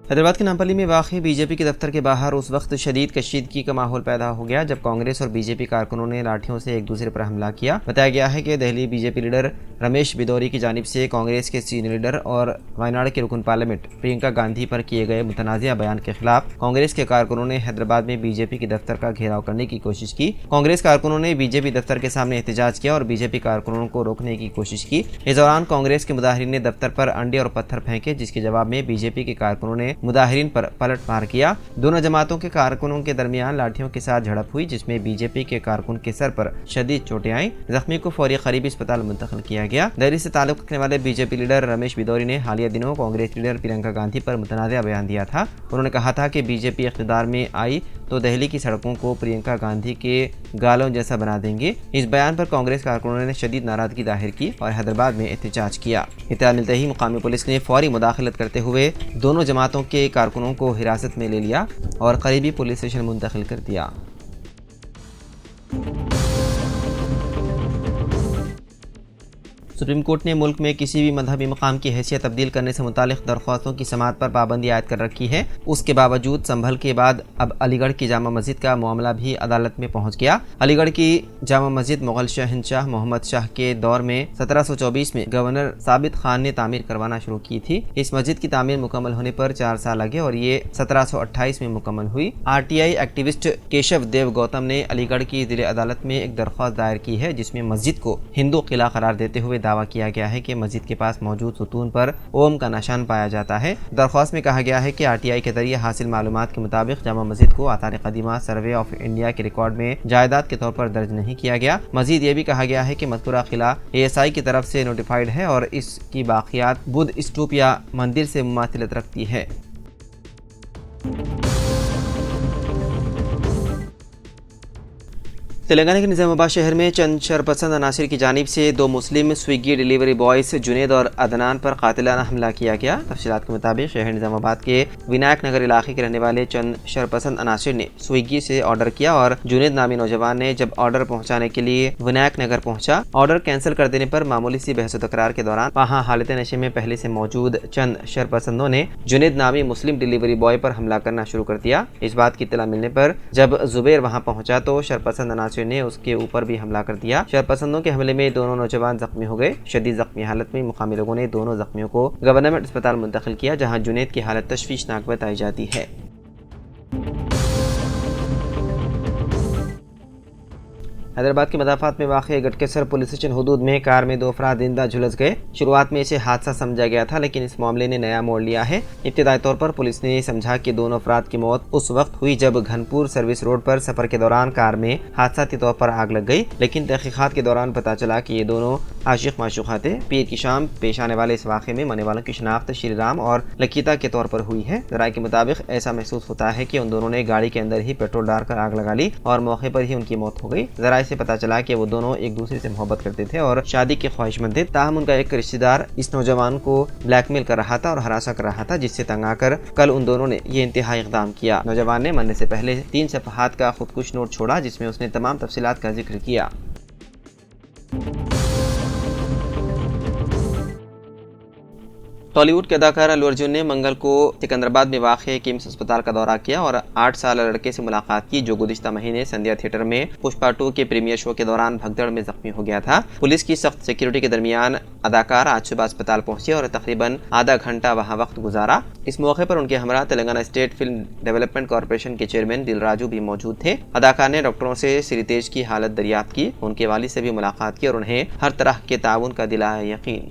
حیدرآباد کے نامپلی میں واقع بی جے پی کے دفتر کے باہر اس وقت شدید کشیدگی کا ماحول پیدا ہو گیا جب کانگریس اور بی جے پی کارکنوں نے لاٹھیوں سے ایک دوسرے پر حملہ کیا۔ بتایا گیا ہے کہ Delhi B J P leader Ramesh Bidhuri کی جانب سے کانگریس کے سینئر لیڈر اور وائناڈ کے رکن پارلیمنٹ پرینکا گاندھی پر کیے گئے متنازعہ بیان کے خلاف کانگریس کے کارکنوں نے حیدرآباد میں بی جے پی کے دفتر کا گھیراؤ کرنے کی کوشش کی۔ کانگریس کارکنوں نے بی جے پی دفتر کے سامنے احتجاج کیا اور بی جے پی کارکنوں کو روکنے کی کوشش کی۔ اس دوران کانگریس کے مظاہرین نے دفتر پر انڈے اور پتھر پھینکے، جس کے جواب میں بی جے پی کے کارکنوں نے مظاہرین پر پلٹ مار کیا۔ دونوں جماعتوں کے کارکنوں کے درمیان لاٹھیوں کے ساتھ جھڑپ ہوئی، جس میں بی جے پی کے کارکن کے سر پر شدید چوٹیں آئیں۔ زخمی کو فوری قریبی اسپتال منتقل کیا گیا۔ دہلی سے تعلق رکھنے والے B J P leader Ramesh Bidhuri نے حالیہ دنوں کانگریس لیڈر پرینکا گاندھی پر متنازعہ بیان دیا تھا۔ انہوں نے کہا تھا کہ بی جے پی اقتدار میں آئی تو دہلی کی سڑکوں کو پرینکا گاندھی کے گالوں جیسا بنا دیں گے۔ اس بیان پر کانگریس کارکنوں نے شدید ناراضگی ظاہر کی اور حیدرآباد میں احتجاج کیا۔ اطلاع ملتے ہی مقامی پولیس نے فوری مداخلت کرتے ہوئے دونوں جماعتوں کے کارکنوں کو حراست میں لے لیا اور قریبی پولیس اسٹیشن منتقل کر دیا۔ سپریم کورٹ نے ملک میں کسی بھی مذہبی مقام کی حیثیت تبدیل کرنے سے متعلق درخواستوں کی سماعت پر پابندی عائد کر رکھی ہے۔ اس کے باوجود سنبھل کے بعد اب علی گڑھ کی جامع مسجد کا معاملہ بھی عدالت میں پہنچ گیا۔ علی گڑھ کی جامع مسجد مغل شہنشاہ محمد شاہ کے دور میں 1724 میں گورنر ثابت خان نے تعمیر کروانا شروع کی تھی۔ اس مسجد کی تعمیر مکمل ہونے پر 4 سال لگے اور یہ 1728 میں مکمل ہوئی۔ R T I activist Keshav Dev Gautam نے علی گڑھ کی ضلع عدالت میں ایک درخواست دائر کی ہے، جس میں مسجد کو ہندو قلعہ قرار دیتے ہوئے دعویٰ کیا گیا ہے کہ مسجد کے پاس موجود ستون پر اوم کا نشان پایا جاتا ہے۔ درخواست میں کہا گیا ہے کہ آر ٹی آئی کے ذریعے حاصل معلومات کے مطابق جامع مسجد کو آثار قدیمہ سروے آف انڈیا کے ریکارڈ میں جائیداد کے طور پر درج نہیں کیا گیا۔ مزید یہ بھی کہا گیا ہے کہ مذکورہ قلعہ اے ایس آئی کی طرف سے نوٹیفائڈ ہے اور اس کی باقیات بدھ استوپ یا مندر سے مماثلت رکھتی ہے۔ تلنگانہ کے نظام آباد شہر میں چند شرپسند عناصر کی جانب سے 2 مسلم سویگی ڈیلیوری بوائز جنید اور عدنان پر قاتلانہ حملہ کیا گیا۔ تفصیلات کے مطابق شہر نظام آباد کے ونائک نگر علاقے کے رہنے والے چند شرپسند عناصر نے سویگی سے آرڈر کیا اور جنید نامی نوجوان نے جب آرڈر پہنچانے کے لیے ونائک نگر پہنچا، آرڈر کینسل کر دینے پر معمولی سی بحث و تکرار کے دوران وہاں حالت نشے میں پہلے سے موجود چند شرپسندوں نے جنید نامی مسلم ڈیلیوری بوائے پر حملہ کرنا شروع کر دیا۔ اس بات کی اطلاع ملنے پر جب زبیر وہاں پہنچا تو شرپسند عناصر نے اس کے اوپر بھی حملہ کر دیا۔ شرپسندوں کے حملے میں دونوں نوجوان زخمی ہو گئے۔ شدید زخمی حالت میں مقامی لوگوں نے دونوں زخمیوں کو گورنمنٹ اسپتال منتقل کیا، جہاں جنید کی حالت تشویشناک بتائی جاتی ہے۔ حیدرآباد کے مضافات میں واقع گٹکیسر پولیس اسٹیشن حدود میں کار میں 2 افراد زندہ جھلس گئے۔ شروعات میں اسے حادثہ سمجھا گیا تھا، لیکن اس معاملے نے نیا موڑ لیا ہے۔ ابتدائی طور پر پولیس نے سمجھا کہ دونوں افراد کی موت اس وقت ہوئی جب گھنپور سروس روڈ پر سفر کے دوران کار میں حادثاتی طور پر آگ لگ گئی، لیکن تحقیقات کے دوران پتہ چلا کہ یہ دونوں عاشق معشوقہ تھے۔ پیر کی شام پیش آنے والے اس واقعے میں مرنے والوں کی شناخت شری رام اور لکیتا کے طور پر ہوئی ہے۔ ذرائع کے مطابق ایسا محسوس ہوتا ہے کہ ان دونوں نے گاڑی کے اندر ہی پیٹرول ڈال کر آگ لگا لی اور موقع پر ہی ان کی موت ہو گئی۔ ذرائع سے پتہ چلا کہ وہ دونوں ایک دوسرے سے محبت کرتے تھے اور شادی کے خواہش مند تھے، تاہم ان کا ایک رشتہ دار اس نوجوان کو بلیک میل کر رہا تھا اور ہراساں کر رہا تھا، جس سے تنگ آ کر کل ان دونوں نے یہ انتہائی اقدام کیا۔ نوجوان نے مرنے سے پہلے 3 صفحات کا خودکش نوٹ چھوڑا، جس میں اس نے تمام تفصیلات کا ذکر کیا۔ ٹالی ووڈ کے اداکار الو ارجن نے منگل کو سکندرآباد میں واقع کیمس اسپتال کا دورہ کیا اور 8 سالہ لڑکے سے ملاقات کی، جو گزشتہ مہینے سندھیا تھیٹر میں پشپا 2 کے پریمیئر شو کے دوران بھگدڑ میں زخمی ہو گیا تھا۔ پولیس کی سخت سیکیورٹی کے درمیان اداکار آج صبح اسپتال پہنچے اور تقریباً آدھا گھنٹہ وہاں وقت گزارا۔ اس موقع پر ان کے ہمراہ Telangana state film development corporation کے چیئرمین دل راجو بھی موجود تھے۔ اداکار نے ڈاکٹروں سے سری تیج کی حالت دریافت کی، ان کے والد سے بھی ملاقات کی اور انہیں ہر طرح کے تعاون کا دلایا یقین۔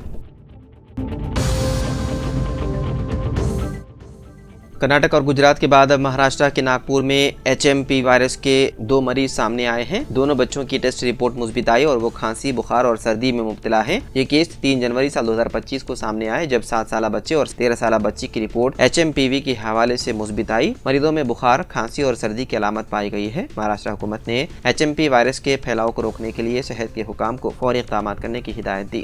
کرناٹک اور گجرات کے بعد اب مہاراشٹر کے ناگپور میں HMP وائرس کے 2 مریض سامنے آئے ہیں۔ دونوں بچوں کی ٹیسٹ رپورٹ مثبت آئی اور وہ کھانسی، بخار اور سردی میں مبتلا ہیں۔ یہ کیس 3 جنوری سال 2025 کو سامنے آئے، جب 7 سالہ بچے اور 13 سالہ بچی کی رپورٹ HMPV کے حوالے سے مثبت آئی۔ مریضوں میں بخار، کھانسی اور سردی کی علامت پائی گئی ہے۔ مہاراشٹر حکومت نے HMP وائرس کے پھیلاؤ کو روکنے کے لیے صحت کے حکام کو فوری اقدامات کرنے کی ہدایت دی۔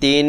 3